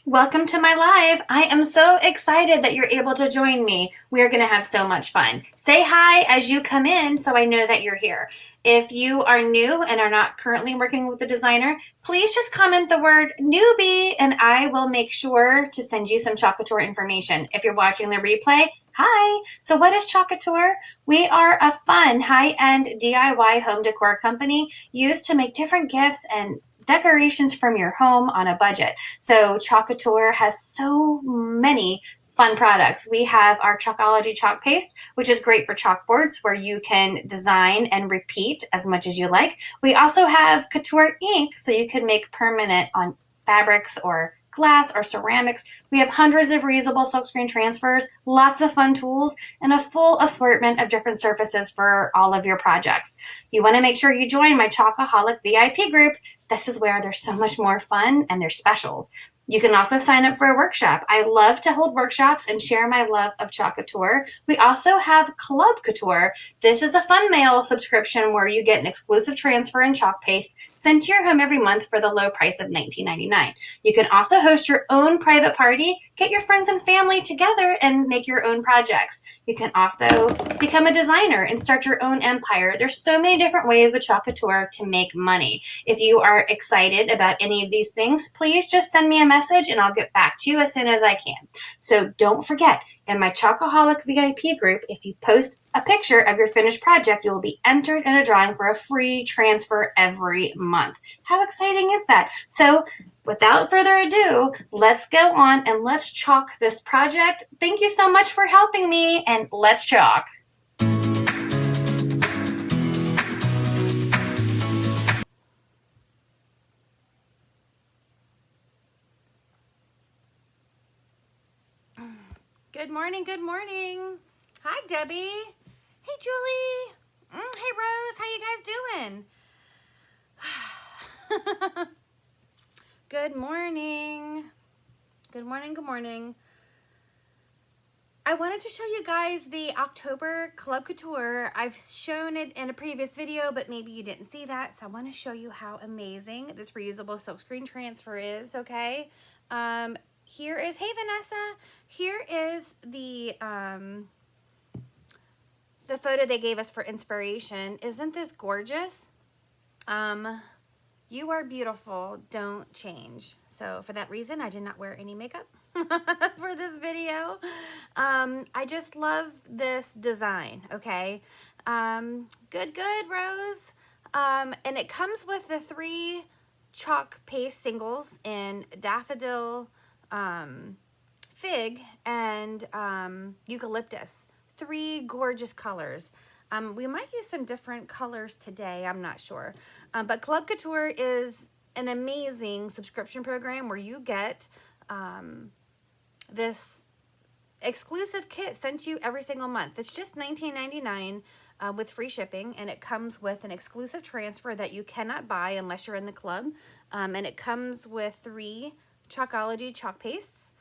Welcome to my live. I am so excited that you're able to join me. We are going to have so much fun. Say hi as you come in so I know that you're here. If you are new and are not currently working with a designer, please just comment the word newbie and I will make sure to send you some Chalk Couture information. If you're watching the replay, hi. So what is Chalk Couture? We are a fun high-end DIY home decor company used to make different gifts and decorations from your home on a budget. So Chalk Couture has so many fun products. We have our Chalkology chalk paste, which is great for chalkboards where you can design and repeat as much as you like. We also have Couture ink, so you can make permanent on fabrics or glass or ceramics. We have hundreds of reusable silkscreen transfers, lots of fun tools, and a full assortment of different surfaces for all of your projects. You want to make sure you join my Chalkaholic VIP group. This is where there's so much more fun and there's specials. You can also sign up for a workshop. I love to hold workshops and share my love of Chalk Couture. We also have Club Couture. This is a fun mail subscription where you get an exclusive transfer and chalk paste sent to your home every month for the low price of $19.99. You can also host your own private party, get your friends and family together and make your own projects. You can also become a designer and start your own empire. There's so many different ways with Chalk Couture to make money. If you are excited about any of these things, please just send me a message and I'll get back to you as soon as I can. So don't forget, in my Chalkaholic VIP group, if you post a picture of your finished project, you will be entered in a drawing for a free transfer every month. How exciting is that? So without further ado, let's go on and let's chalk this project. Thank you so much for helping me, and let's chalk. Good morning, good morning. Hi, Debbie. Hey, Julie. Hey, Rose. How you guys doing? Good morning. Good morning, good morning. I wanted to show you guys the October Club Couture. I've shown it in a previous video, but maybe you didn't see that. So I want to show you how amazing this reusable silkscreen transfer is, okay? Here is, hey Vanessa, here is the photo they gave us for inspiration. Isn't this gorgeous? You are beautiful, don't change. So for that reason, I did not wear any makeup for this video. I just love this design, okay? Good, Rose. And it comes with the 3 chalk paste singles in daffodil, fig, and eucalyptus. 3 gorgeous colors. We might use some different colors today, I'm not sure. But Club Couture is an amazing subscription program where you get this exclusive kit sent to you every single month. It's just $19.99 with free shipping, and it comes with an exclusive transfer that you cannot buy unless you're in the club. And it comes with 3 Chalkology chalk pastes.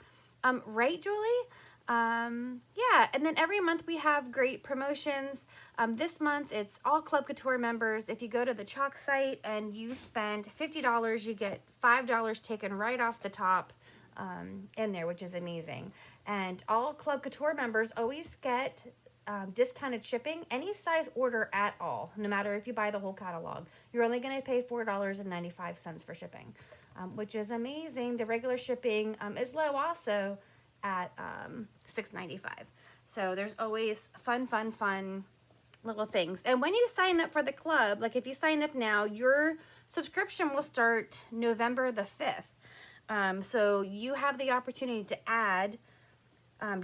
Right, Julie? Yeah, and then every month we have great promotions. This month it's all Club Couture members. If you go to the chalk site and you spend $50, you get $5 taken right off the top in there, which is amazing. And all Club Couture members always get discounted shipping, any size order at all, no matter if you buy the whole catalog. You're only going to pay $4.95 for shipping, which is amazing. The regular shipping is low also at $6.95. So there's always fun little things. And when you sign up for the club, like if you sign up now, your subscription will start November the 5th. So you have the opportunity to add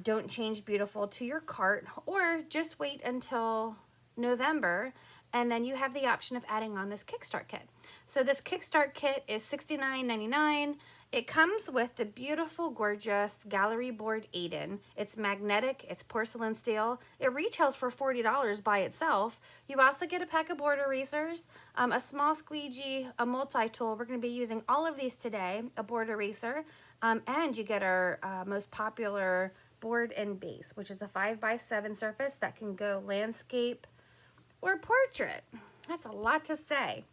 Don't Change Beautiful to your cart, or just wait until November, and then you have the option of adding on this Kickstart Kit. So this Kickstart Kit is $69.99. It comes with the beautiful, gorgeous gallery board Aiden. It's magnetic, it's porcelain steel. It retails for $40 by itself. You also get a pack of board erasers, a small squeegee, a multi-tool. We're going to be using all of these today, a board eraser, and you get our most popular board and base, which is a 5x7 surface that can go landscape or portrait. That's a lot to say.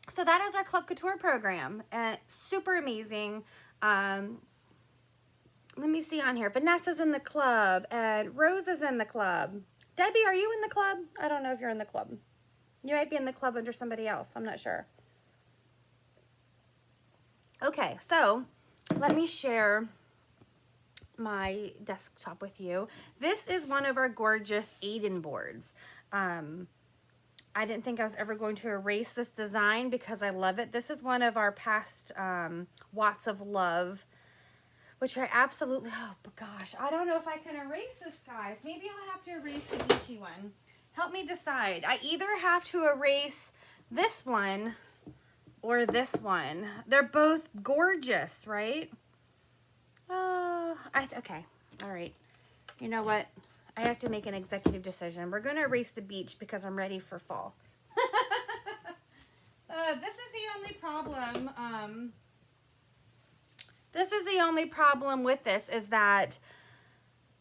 So that is our Club Couture program. Super amazing. let me see on here. Vanessa's in the club and Rose is in the club. Debbie, are you in the club? I don't know if you're in the club. You might be in the club under somebody else. I'm not sure. Okay, so let me share my desktop with you. This is one of our gorgeous Aiden boards. I didn't think I was ever going to erase this design because I love it. This is one of our past Watts of Love, which I absolutely, oh gosh, I don't know if I can erase this, guys. Maybe I'll have to erase the beachy one. Help me decide. I either have to erase this one or this one. They're both gorgeous, right? Oh, okay, all right. You know what? I have to make an executive decision. We're going to erase the beach because I'm ready for fall. This is the only problem. This is the only problem with this is that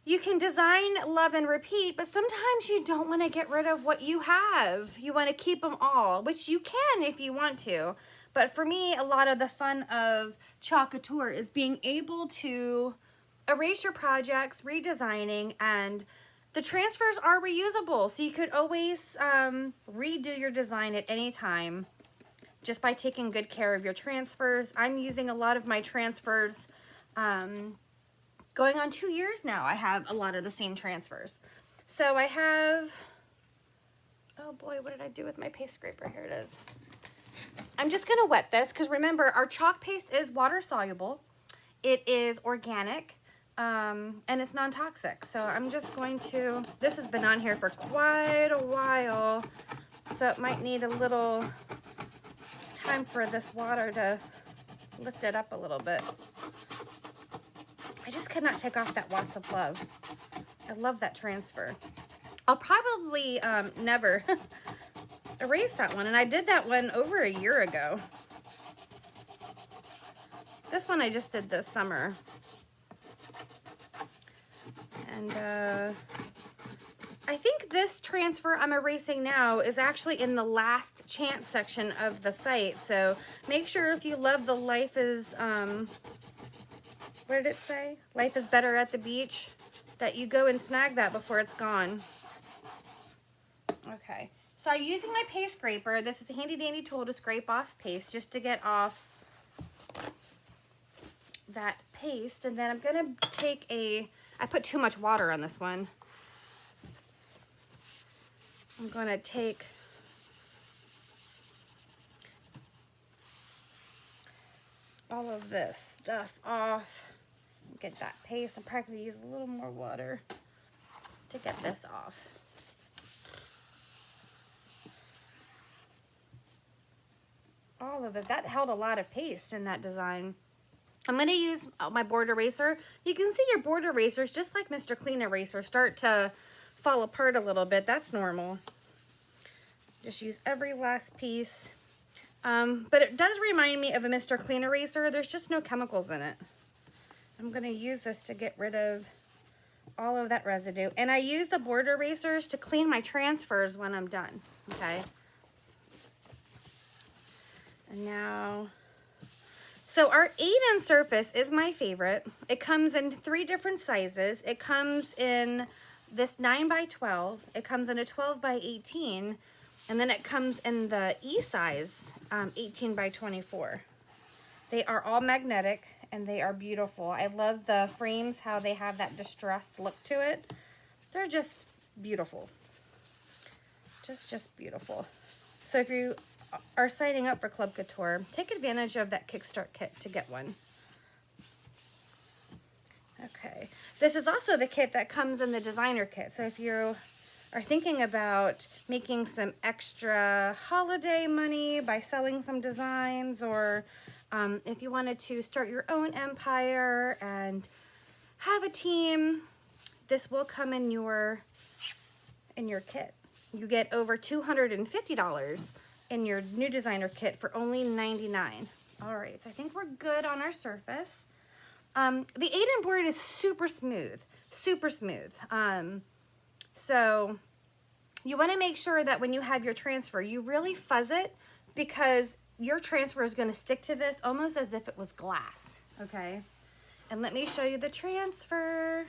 you can design, love, and repeat, but sometimes you don't want to get rid of what you have. You want to keep them all, which you can if you want to. But for me, a lot of the fun of Club Couture is being able to erase your projects, redesigning, and the transfers are reusable. So you could always redo your design at any time just by taking good care of your transfers. I'm using a lot of my transfers going on 2 years now. I have a lot of the same transfers. So I have, oh boy, what did I do with my paste scraper? Here it is. I'm just gonna wet this because remember our chalk paste is water soluble. It is organic and it's non-toxic. So I'm just going to, this has been on here for quite a while. So it might need a little time for this water to lift it up a little bit. I just could not take off that Watts of Love. I love that transfer. I'll probably never erase that one. And I did that one over a year ago. This one I just did this summer. And I think this transfer I'm erasing now is actually in the last chance section of the site. So make sure if you love the Life is, what did it say? Life is better at the beach, that you go and snag that before it's gone. Okay, so I'm using my paste scraper. This is a handy dandy tool to scrape off paste just to get off that paste. And then I'm gonna take I put too much water on this one. I'm gonna take all of this stuff off. Get that paste. I'm probably gonna use a little more water to get this off. All of it. That held a lot of paste in that design. I'm going to use my board eraser. You can see your board erasers, just like Mr. Clean Eraser, start to fall apart a little bit. That's normal. Just use every last piece. But it does remind me of a Mr. Clean Eraser. There's just no chemicals in it. I'm going to use this to get rid of all of that residue. And I use the board erasers to clean my transfers when I'm done. Okay. And now, so our Aiden surface is my favorite. It comes in 3 different sizes. It comes in this 9x12. It comes in a 12x18. And then it comes in the E size, 18x24. They are all magnetic and they are beautiful. I love the frames, how they have that distressed look to it. They're just beautiful. Just beautiful. So if you are signing up for Club Couture, take advantage of that Kickstart Kit to get one. Okay. This is also the kit that comes in the designer kit. So if you are thinking about making some extra holiday money by selling some designs, or if you wanted to start your own empire and have a team, this will come in your kit. You get over $250 in your new designer kit for only $99. All right, so I think we're good on our surface. The Aiden board is super smooth, super smooth. So you want to make sure that when you have your transfer, you really fuzz it, because your transfer is going to stick to this almost as if it was glass, okay? And let me show you the transfer.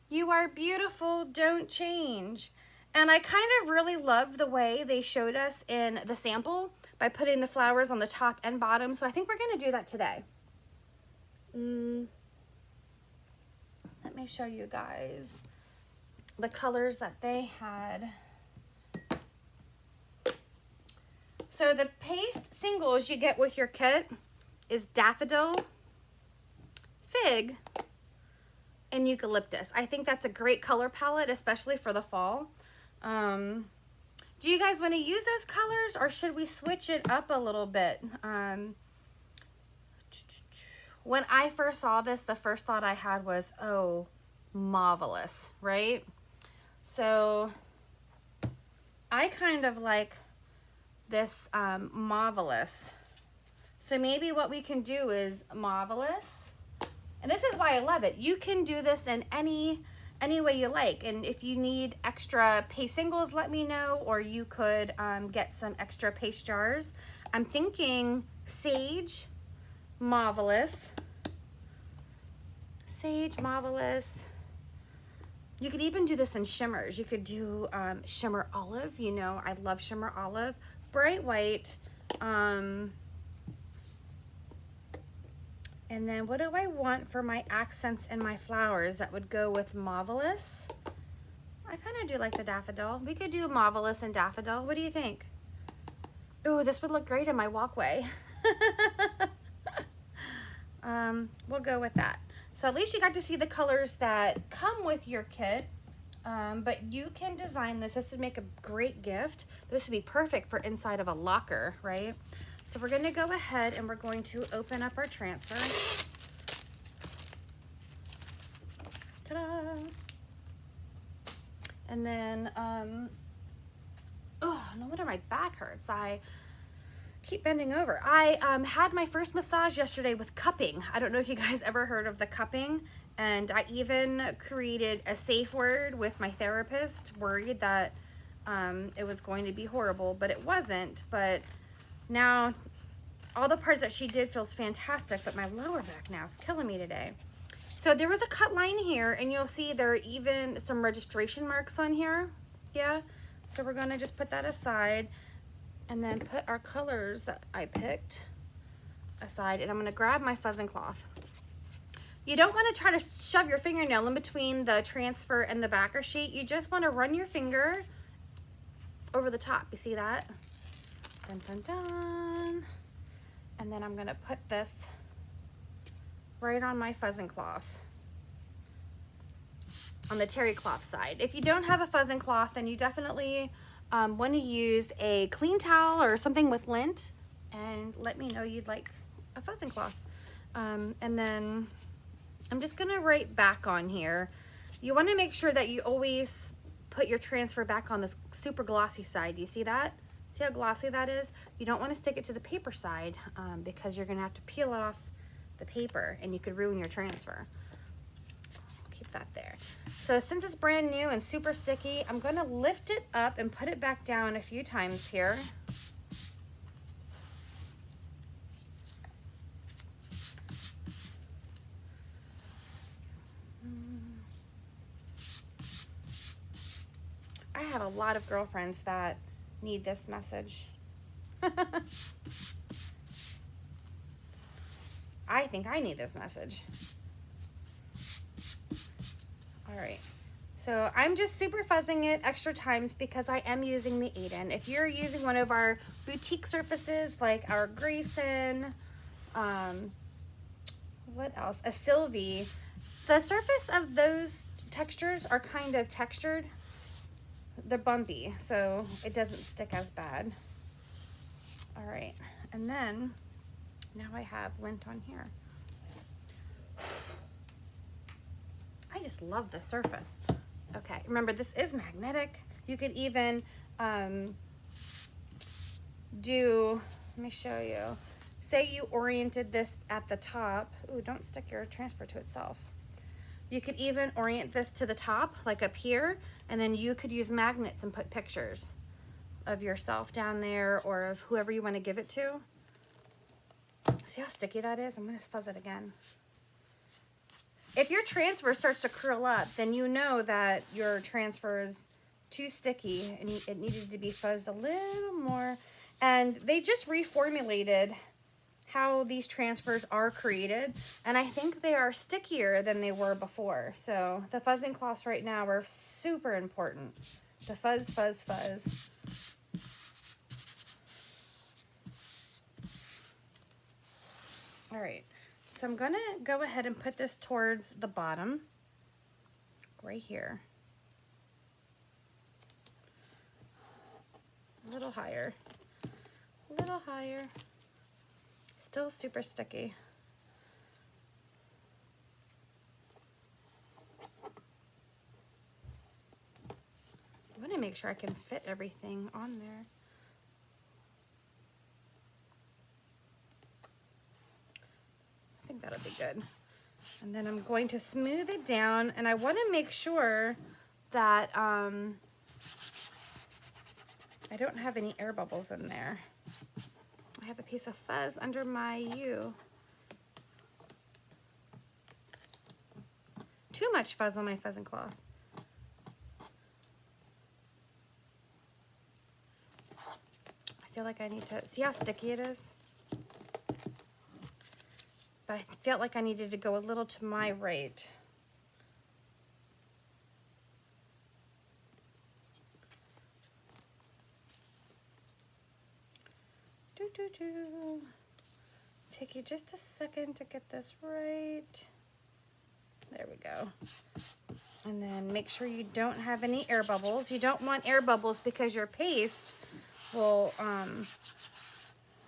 You are beautiful, don't change. And I kind of really love the way they showed us in the sample by putting the flowers on the top and bottom. So I think we're gonna do that today. Let me show you guys the colors that they had. So the paste singles you get with your kit is Daffodil, Fig, and Eucalyptus. I think that's a great color palette, especially for the fall. Do you guys want to use those colors, or should we switch it up a little bit? When I first saw this, the first thought I had was, oh, marvelous, right? So I kind of like this marvelous. So maybe what we can do is marvelous. And this is why I love it. You can do this in any way you like. And if you need extra paste singles, let me know, or you could get some extra paste jars. I'm thinking sage, marvelous, sage, marvelous. You could even do this in shimmers. You could do shimmer olive. You know, I love shimmer olive. Bright white. And then what do I want for my accents and my flowers that would go with marvelous? I kind of do like the daffodil. We could do marvelous and daffodil. What do you think? Oh, this would look great in my walkway. We'll go with that. So at least you got to see the colors that come with your kit. But you can design this. This would make a great gift. This would be perfect for inside of a locker, right? So we're going to go ahead and we're going to open up our transfer. Ta-da! And then, oh, no wonder my back hurts. I keep bending over. I had my first massage yesterday with cupping. I don't know if you guys ever heard of the cupping. And I even created a safe word with my therapist, worried that it was going to be horrible, but it wasn't. But now all the parts that she did feels fantastic, but my lower back now is killing me today. So there was a cut line here, and you'll see there are even some registration marks on here. Yeah, so we're gonna just put that aside and then put our colors that I picked aside, and I'm gonna grab my fuzzing cloth. You don't want to try to shove your fingernail in between the transfer and the backer sheet. You just want to run your finger over the top. You see that? Dun, dun, dun. And then I'm going to put this right on my fuzzing cloth, on the terry cloth side. If you don't have a fuzzing cloth, then you definitely want to use a clean towel or something with lint, and let me know you'd like a fuzzing cloth. And then I'm just gonna write back on here. You wanna make sure that you always put your transfer back on this super glossy side. Do you see that? See how glossy that is? You don't wanna stick it to the paper side because you're gonna have to peel it off the paper and you could ruin your transfer. Keep that there. So since it's brand new and super sticky, I'm gonna lift it up and put it back down a few times here. I have a lot of girlfriends that need this message. I think I need this message. All right. So I'm just super fuzzing it extra times because I am using the Aiden. If you're using one of our boutique surfaces like our Grayson, what else? A Sylvie. The surface of those textures are kind of textured. They're bumpy, so it doesn't stick as bad. All right, and then now I have lint on here. I just love the surface. Okay, remember this is magnetic. You could even let me show you. Say you oriented this at the top. Ooh, don't stick your transfer to itself. You could even orient this to the top, like up here, and then you could use magnets and put pictures of yourself down there or of whoever you want to give it to. See how sticky that is? I'm going to fuzz it again. if your transfer starts to curl up, then you know that your transfer is too sticky and it needed to be fuzzed a little more. And they just reformulated how these transfers are created, and I think they are stickier than they were before. So the fuzzing cloths right now are super important. The fuzz, fuzz, fuzz. All right, so I'm gonna go ahead and put this towards the bottom, right here. A little higher, a little higher. Still super sticky. I want to make sure I can fit everything on there. I think that'll be good. And then I'm going to smooth it down, and I want to make sure that I don't have any air bubbles in there. I have a piece of fuzz under my U. Too much fuzz on my fuzzing cloth. I feel like I need to, see how sticky it is? But I felt like I needed to go a little to my right. Take you just a second to get this right. There we go. And then make sure you don't have any air bubbles. You don't want air bubbles because your paste will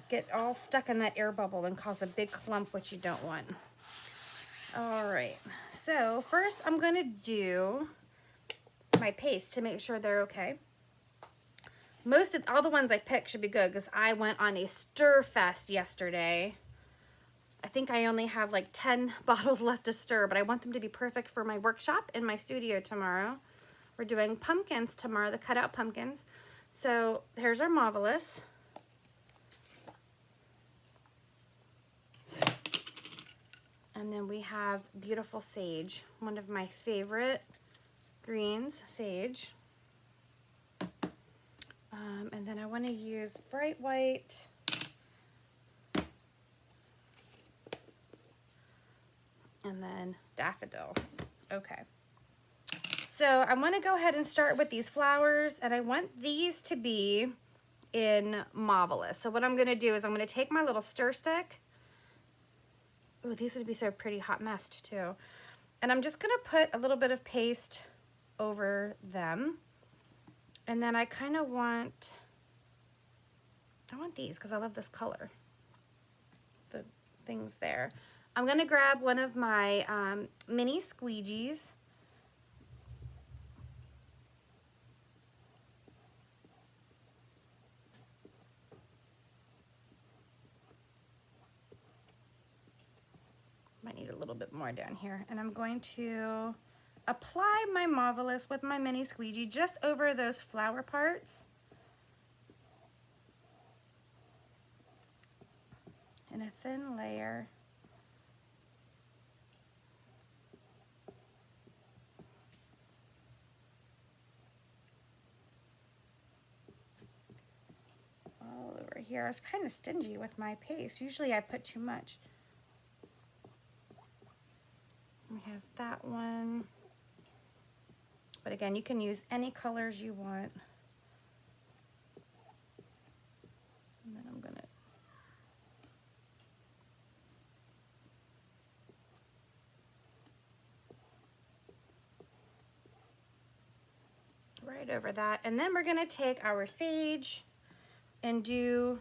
get all stuck in that air bubble and cause a big clump, which you don't want. All right, so first I'm gonna do my paste to make sure they're okay. All the ones I picked should be good because I went on a stir fest yesterday. I think I only have like 10 bottles left to stir, but I want them to be perfect for my workshop in my studio tomorrow. We're doing pumpkins tomorrow, the cutout pumpkins. So here's our Marvelous. And then we have beautiful sage, one of my favorite greens, sage. And then I want to use bright white. And then daffodil. Okay. So I want to go ahead and start with these flowers, and I want these to be in Marvelous. So what I'm going to do is I'm going to take my little stir stick. Oh, these would be so pretty hot messed too. And I'm just going to put a little bit of paste over them. And then I kind of want, these because I love this color. The things there. I'm going to grab one of my mini squeegees. Might need a little bit more down here. And I'm going to apply my Marvelous with my mini squeegee just over those flower parts. In a thin layer. All over here. I was kind of stingy with my paste. Usually I put too much. We have that one. But again, you can use any colors you want. And then I'm gonna right over that. And then we're gonna take our sage and do,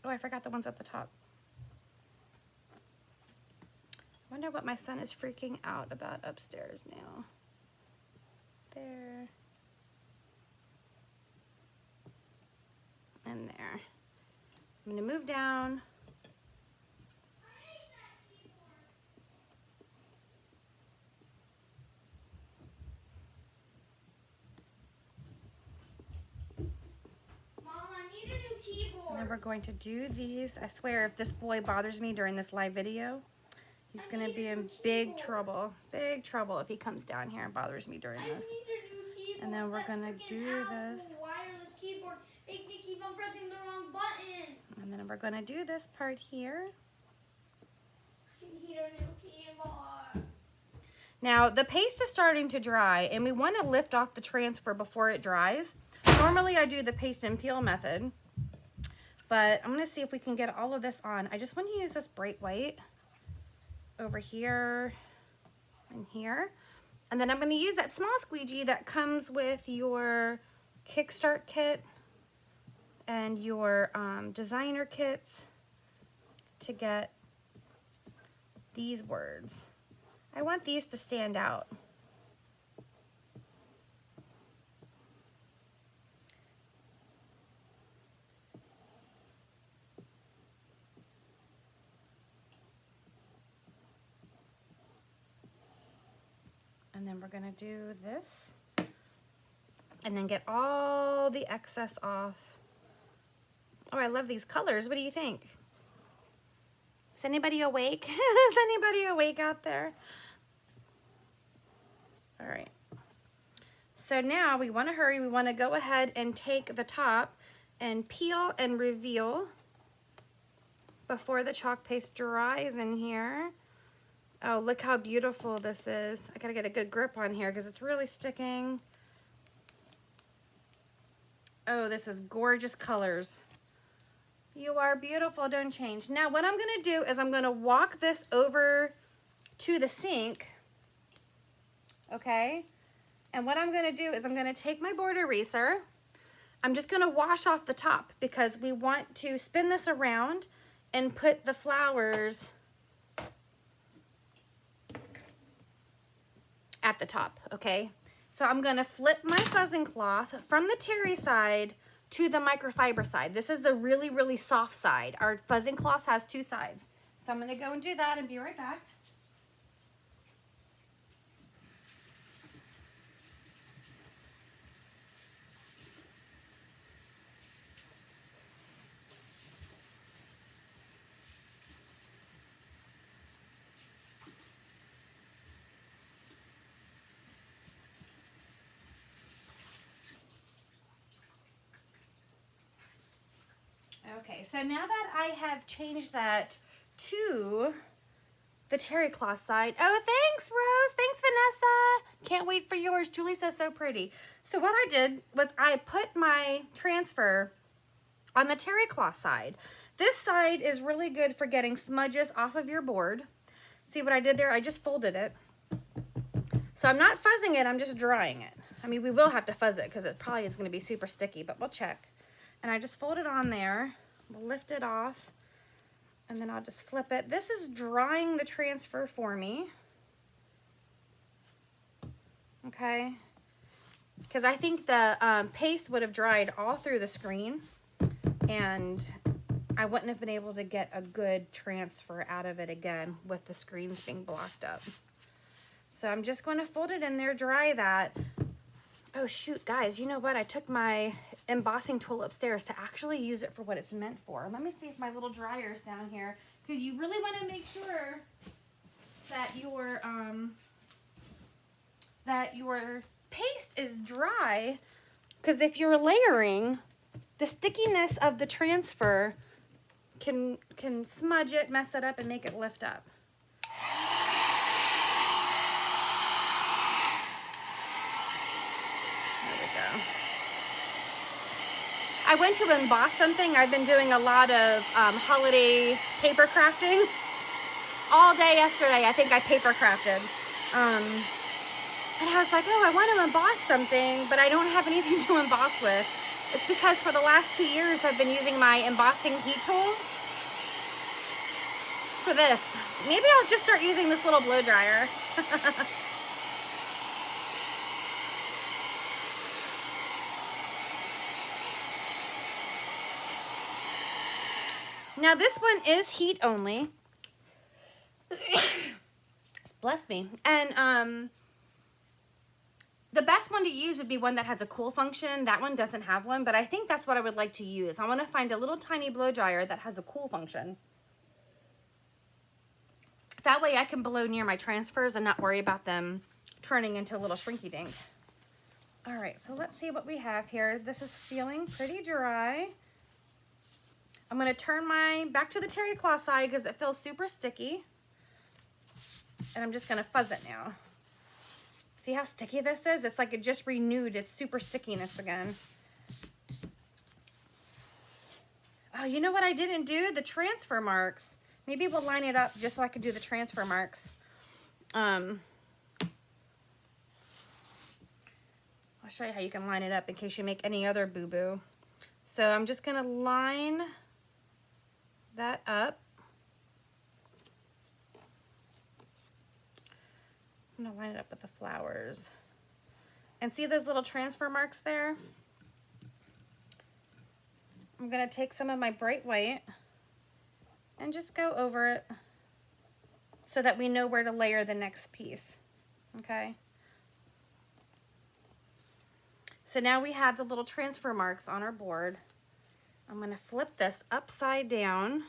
oh, I forgot the ones at the top. I wonder what my son is freaking out about upstairs now. There. And there. I'm gonna move down. Mom, I need a new keyboard. And then we're going to do these. I swear if this boy bothers me during this live video, He's gonna be in big trouble if he comes down here and bothers me during this. And then we're gonna do this. Wireless keyboard makes me keep on pressing the wrong button. And then we're gonna do this part here. I need a new keyboard. Now the paste is starting to dry and we want to lift off the transfer before it dries. Normally I do the paste and peel method, but I'm gonna see if we can get all of this on. I just want to use this bright white over here and here. And then I'm going to use that small squeegee that comes with your Kickstart kit and your designer kits to get these words. I want these to stand out. And then we're gonna do this and then get all the excess off. Oh, I love these colors. What do you think? Is anybody awake? Is anybody awake out there? All right. So now we wanna hurry. We wanna go ahead and take the top and peel and reveal before the chalk paste dries in here. Oh, look how beautiful this is. I gotta get a good grip on here because it's really sticking. Oh, this is gorgeous colors. You are beautiful, don't change. Now what I'm gonna do is I'm gonna walk this over to the sink, okay? And what I'm gonna do is I'm gonna take my board eraser. I'm just gonna wash off the top because we want to spin this around and put the flowers at the top, okay? So I'm gonna flip my fuzzing cloth from the terry side to the microfiber side. This is the really, really soft side. Our fuzzing cloth has two sides. So I'm gonna go and do that and be right back. Okay, so now that I have changed that to the terry cloth side. Oh, thanks, Rose. Thanks, Vanessa. Can't wait for yours. Julie says so pretty. So what I did was I put my transfer on the terry cloth side. This side is really good for getting smudges off of your board. See what I did there? I just folded it. So I'm not fuzzing it, I'm just drying it. I mean, we will have to fuzz it because it probably is going to be super sticky, but we'll check. And I just fold it on there, we'll lift it off, and then I'll just flip it. This is drying the transfer for me. Okay. Because I think the paste would have dried all through the screen, and I wouldn't have been able to get a good transfer out of it again with the screens being blocked up. So I'm just going to fold it in there, dry that. Oh shoot, guys, you know what? I took my embossing tool upstairs to actually use it for what it's meant for. Let me see if my little dryer's down here, because you really want to make sure that your paste is dry, because if you're layering, the stickiness of the transfer can smudge it, mess it up, and make it lift up. I went to emboss something. I've been doing a lot of holiday paper crafting. All day yesterday, I think I paper crafted. And I was like, oh, I want to emboss something, but I don't have anything to emboss with. It's because for the last 2 years, I've been using my embossing heat tool for this. Maybe I'll just start using this little blow dryer. Now this one is heat only. Bless me. And the best one to use would be one that has a cool function. That one doesn't have one, but I think that's what I would like to use. I want to find a little tiny blow dryer that has a cool function. That way I can blow near my transfers and not worry about them turning into a little shrinky dink. All right, so let's see what we have here. This is feeling pretty dry. I'm gonna turn my back to the terry cloth side because it feels super sticky. And I'm just gonna fuzz it now. See how sticky this is? It's like it just renewed its super stickiness again. Oh, you know what I didn't do? The transfer marks. Maybe we'll line it up just so I can do the transfer marks. I'll show you how you can line it up in case you make any other boo-boo. So I'm just gonna line that up. I'm gonna line it up with the flowers. And see those little transfer marks there? I'm gonna take some of my bright white and just go over it so that we know where to layer the next piece, okay? So now we have the little transfer marks on our board. I'm gonna flip this upside down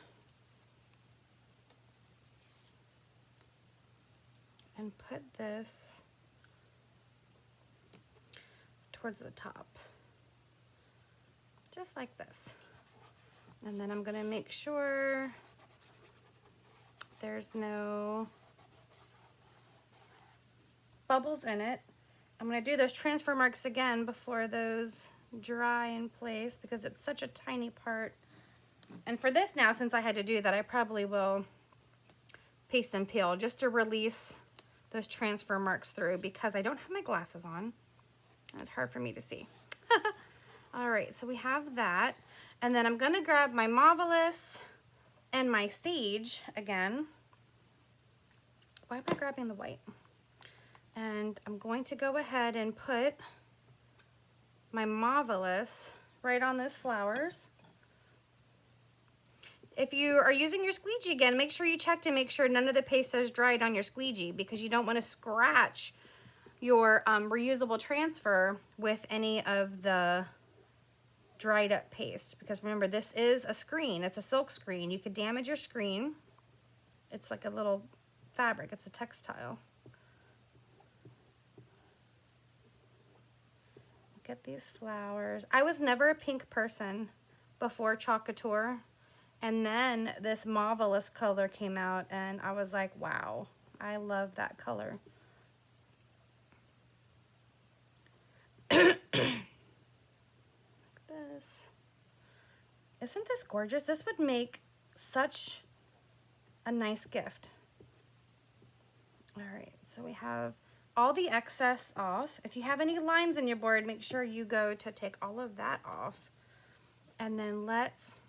and put this towards the top, just like this. And then I'm gonna make sure there's no bubbles in it. I'm gonna do those transfer marks again before those dry in place because it's such a tiny part. And for this now, since I had to do that, I probably will paste and peel just to release those transfer marks through because I don't have my glasses on. It's hard for me to see. All right, so we have that. And then I'm gonna grab my Marvelous and my Sage again. Why am I grabbing the white? And I'm going to go ahead and put my Marvelous right on those flowers. If you are using your squeegee again, make sure you check to make sure none of the paste has dried on your squeegee because you don't want to scratch your reusable transfer with any of the dried up paste. Because remember, this is a screen. It's a silk screen. You could damage your screen. It's like a little fabric. It's a textile. Look at these flowers. I was never a pink person before Club Couture. And then this Marvelous color came out and I was like, wow, I love that color. Like this. Isn't this gorgeous? This would make such a nice gift. All right, so we have all the excess off. If you have any lines in your board, make sure you go to take all of that off. And then let's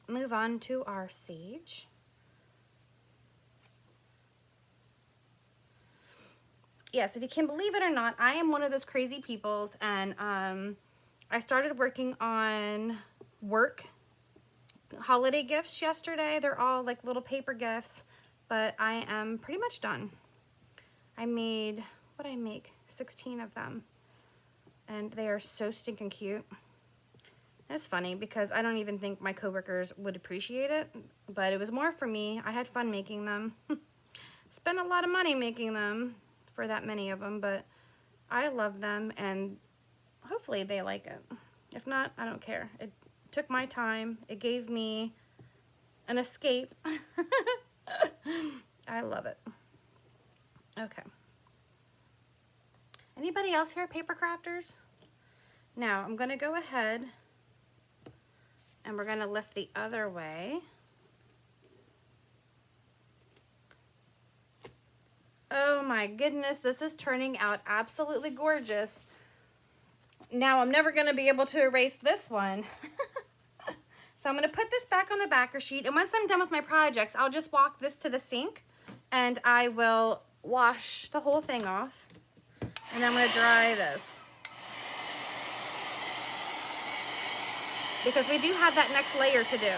move on to our sage. Yes, if you can believe it or not, I am one of those crazy peoples, and I started working on work holiday gifts yesterday. They're all like little paper gifts, but I am pretty much done. I made, what did I make? 16 of them, and they are so stinking cute. It's funny because I don't even think my coworkers would appreciate it, but it was more for me. I had fun making them. Spent a lot of money making them for that many of them, but I love them and hopefully they like it. If not, I don't care. It took my time. It gave me an escape. I love it. Okay. Anybody else here paper crafters? Now I'm gonna go ahead and we're gonna lift the other way. Oh my goodness, this is turning out absolutely gorgeous. Now I'm never gonna be able to erase this one. So I'm gonna put this back on the backer sheet, and once I'm done with my projects, I'll just walk this to the sink and I will wash the whole thing off. And I'm gonna dry this. Because we do have that next layer to do.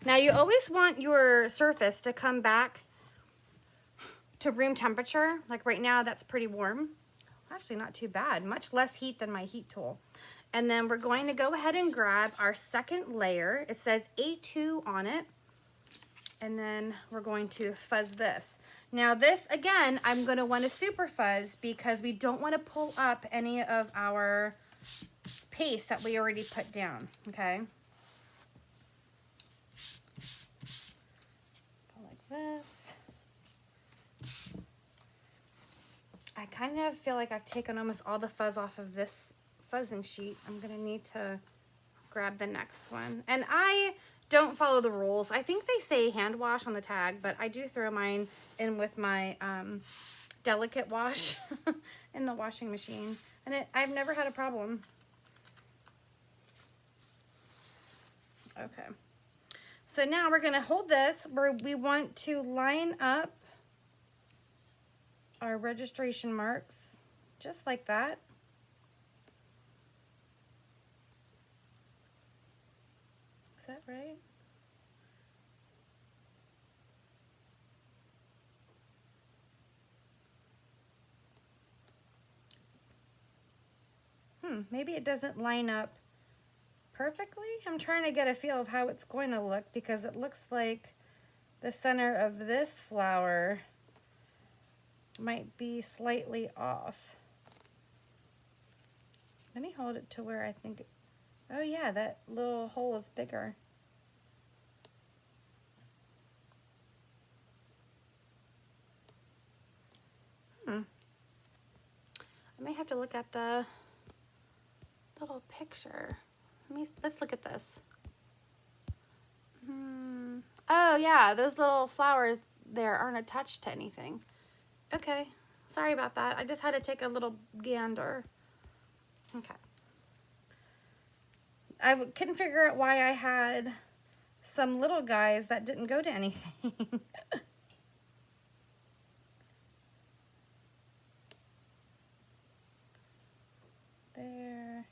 Now you always want your surface to come back to room temperature. Like right now, that's pretty warm. Actually not too bad, much less heat than my heat tool. And then we're going to go ahead and grab our second layer. It says A2 on it. And then we're going to fuzz this. Now this, again, I'm going to want to super fuzz because we don't want to pull up any of our paste that we already put down, okay? Go like this. I kind of feel like I've taken almost all the fuzz off of this fuzzing sheet. I'm going to need to grab the next one. And I don't follow the rules. I think they say hand wash on the tag, but I do throw mine in with my delicate wash in the washing machine. And I've never had a problem. Okay. So now we're going to hold this where we want to line up our registration marks just like that. Is that right? Maybe it doesn't line up perfectly. I'm trying to get a feel of how it's going to look because it looks like the center of this flower might be slightly off. Let me hold it to where I think it, oh yeah, that little hole is bigger. I may have to look at the little picture. Let's look at this. Oh yeah, those little flowers there aren't attached to anything. Okay, sorry about that. I just had to take a little gander. Okay. I couldn't figure out why I had some little guys that didn't go to anything. There.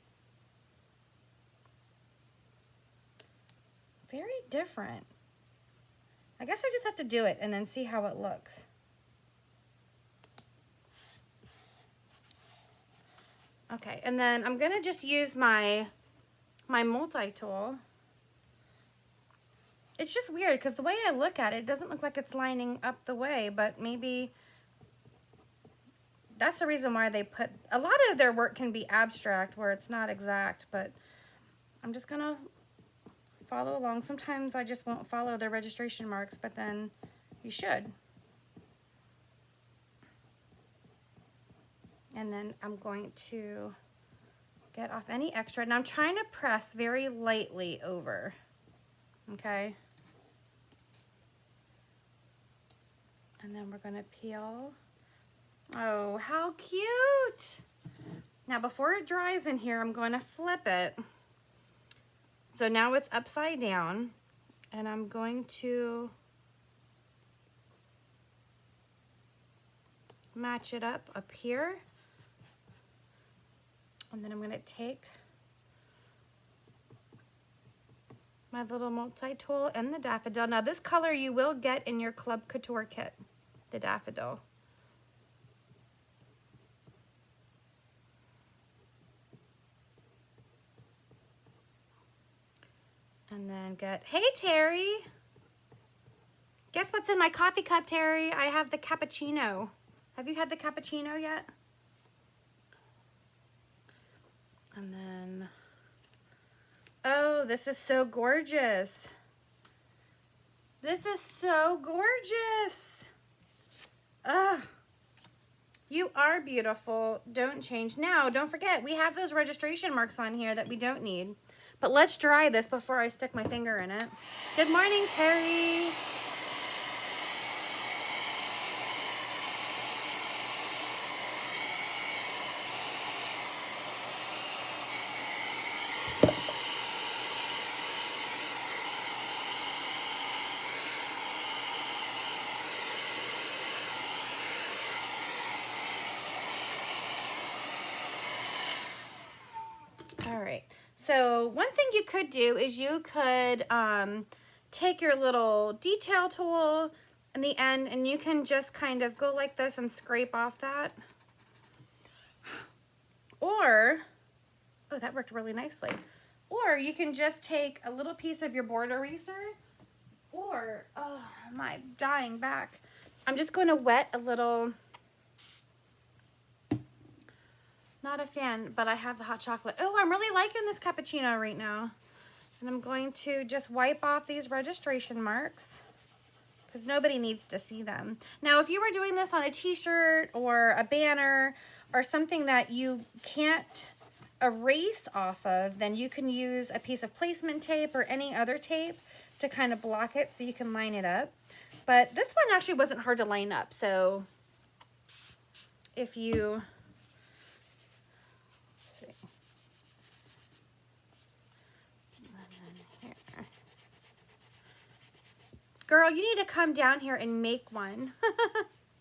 Very different. I guess I just have to do it and then see how it looks. Okay, and then I'm gonna just use my multi-tool. It's just weird because the way I look at it, it doesn't look like it's lining up the way, but maybe that's the reason why they put, a lot of their work can be abstract where it's not exact, but I'm just gonna follow along. Sometimes I just won't follow their registration marks, but then you should. And then I'm going to get off any extra. And I'm trying to press very lightly over, okay? And then we're gonna peel. Oh, how cute! Now before it dries in here, I'm going to flip it. So now it's upside down, and I'm going to match it up here. And then I'm going to take my little multi-tool and the daffodil. Now this color you will get in your Club Couture kit, the daffodil. And then hey Terry, guess what's in my coffee cup, Terry? I have the cappuccino. Have you had the cappuccino yet? And then, oh, this is so gorgeous. This is so gorgeous. Ugh. You are beautiful. Don't change. Now, don't forget, we have those registration marks on here that we don't need. But let's dry this before I stick my finger in it. Good morning, Terry. All right. So one thing you could do is you could take your little detail tool in the end and you can just kind of go like this and scrape off that. Or, oh, that worked really nicely. Or you can just take a little piece of your board eraser, or, oh, my dying back. I'm just going to wet a little, not a fan, but I have the hot chocolate. Oh, I'm really liking this cappuccino right now. And I'm going to just wipe off these registration marks because nobody needs to see them. Now, if you were doing this on a t-shirt or a banner or something that you can't erase off of, then you can use a piece of placement tape or any other tape to kind of block it so you can line it up. But this one actually wasn't hard to line up. So if you, let's see. Here. Girl, you need to come down here and make one.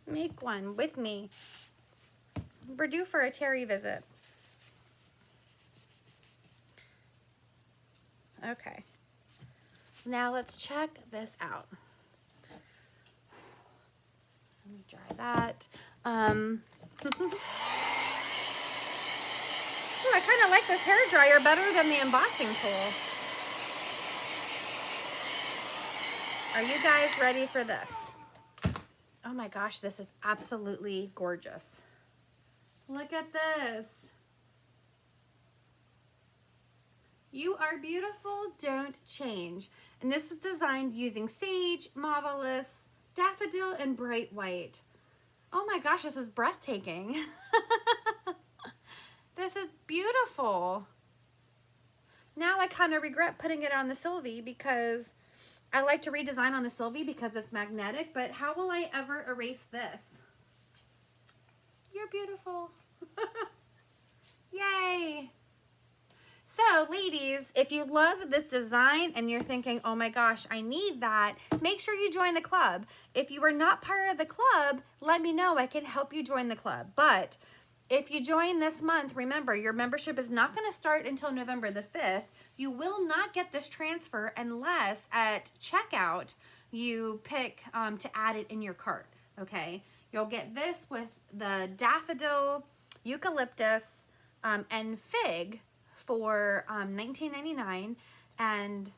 Make one with me. We're due for a Terry visit. Okay. Now let's check this out. Let me dry that. Ooh, I kind of like this hair dryer better than the embossing tool. Are you guys ready for this? Oh my gosh, this is absolutely gorgeous. Look at this. You are beautiful, don't change. And this was designed using sage, marvelous, daffodil, and bright white. Oh my gosh, this is breathtaking. This is beautiful. Now I kind of regret putting it on the Sylvie because I like to redesign on the Sylvie because it's magnetic, but how will I ever erase this? You're beautiful. Yay. So ladies, if you love this design and you're thinking, oh my gosh, I need that, make sure you join the club. If you are not part of the club, let me know. I can help you join the club. But if you join this month, remember, your membership is not going to start until November the 5th. You will not get this transfer unless at checkout you pick to add it in your cart, okay? You'll get this with the daffodil, eucalyptus, and fig for $19.99, and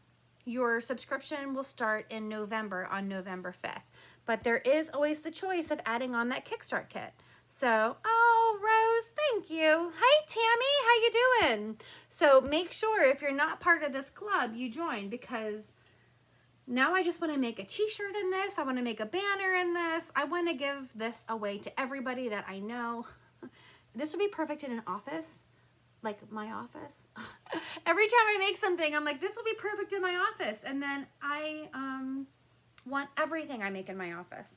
your subscription will start in November on November 5th. But there is always the choice of adding on that Kickstart kit. So, oh, Rose, thank you. Hi, Tammy, how you doing? So make sure if you're not part of this club, you join, because now I just want to make a t-shirt in this. I want to make a banner in this. I want to give this away to everybody that I know. This would be perfect in an office, like my office. Every time I make something, I'm like, this will be perfect in my office. And then I want everything I make in my office.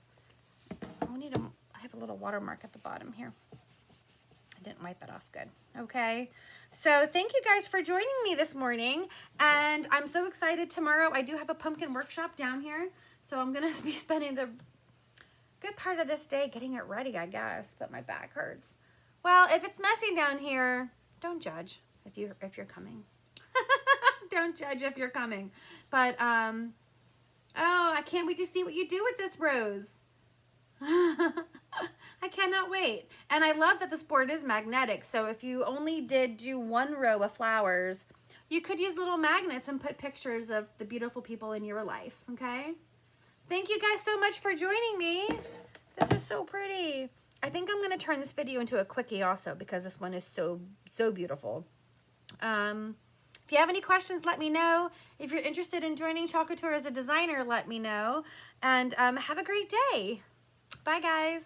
I have a little watermark at the bottom here. I didn't wipe it off good. Okay. So thank you guys for joining me this morning. And I'm so excited. Tomorrow I do have a pumpkin workshop down here. So I'm going to be spending the good part of this day getting it ready, I guess. But my back hurts. Well, if it's messy down here, don't judge if you're coming. Don't judge if you're coming. But, oh, I can't wait to see what you do with this rose. I cannot wait. And I love that this board is magnetic. So if you only did do one row of flowers, you could use little magnets and put pictures of the beautiful people in your life. Okay. Thank you guys so much for joining me. This is so pretty. I think I'm going to turn this video into a quickie also because this one is so beautiful. If you have any questions, let me know. If you're interested in joining Club Couture as a designer, let me know. And have a great day. Bye, guys.